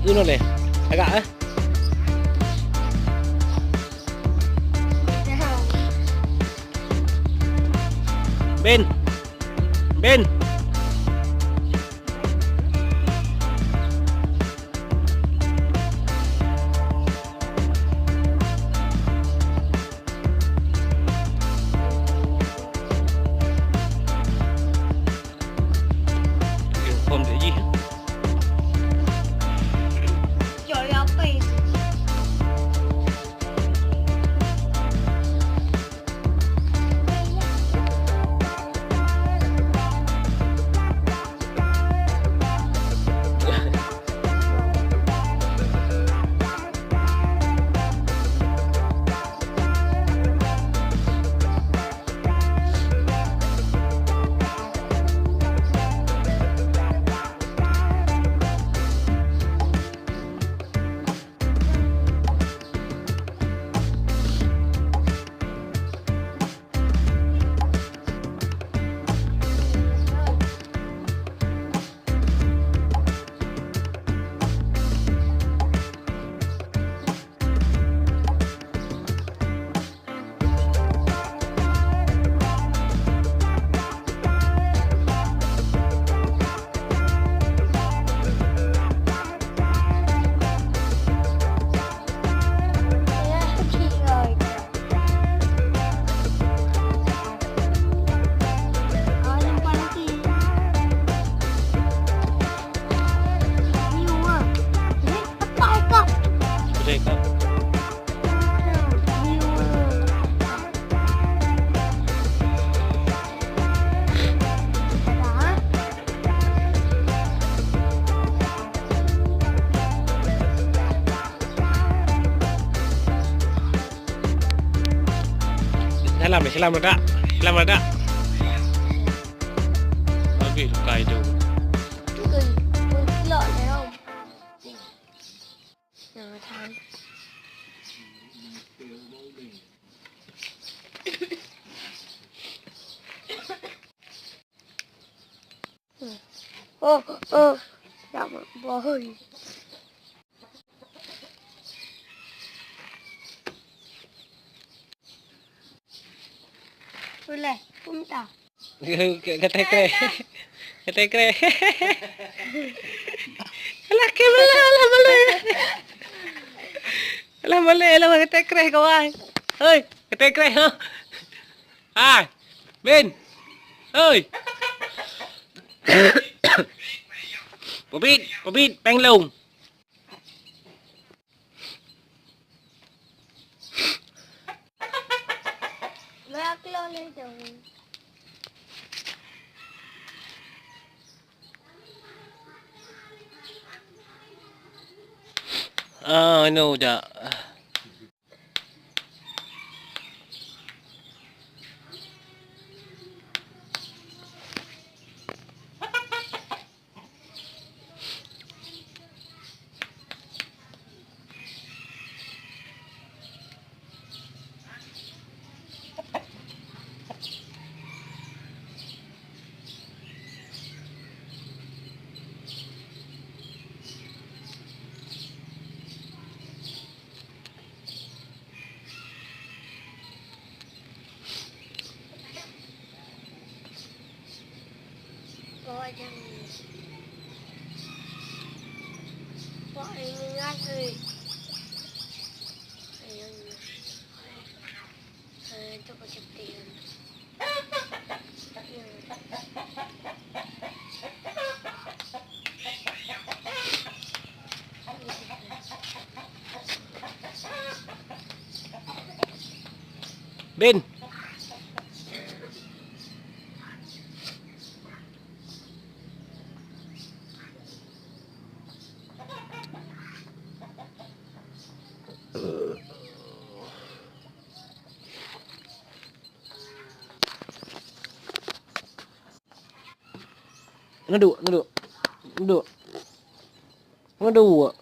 Yun ulit. Agak Ben. Ben. Không để gì. Trời ơi, tiền. Đây không? Saya làm được đã. Làm được đã. Nói vị lúc cài đều. Lợn thấy không? Nào tham. Dạ bò hơi. Ôi lẹ, không tao. Cái tay kre. Cái tay kre. Laki malah. Alah boleh lah kata kreh kawan. Hei, kata kreh ha. Hai. Ben. Ơi. Pobit, bang lùng. Lắc lo lên rồi. I know that. Coi cho mình. Gọi mình ngắt rồi. Cho có chụp tiền. Ben. Nó đùa.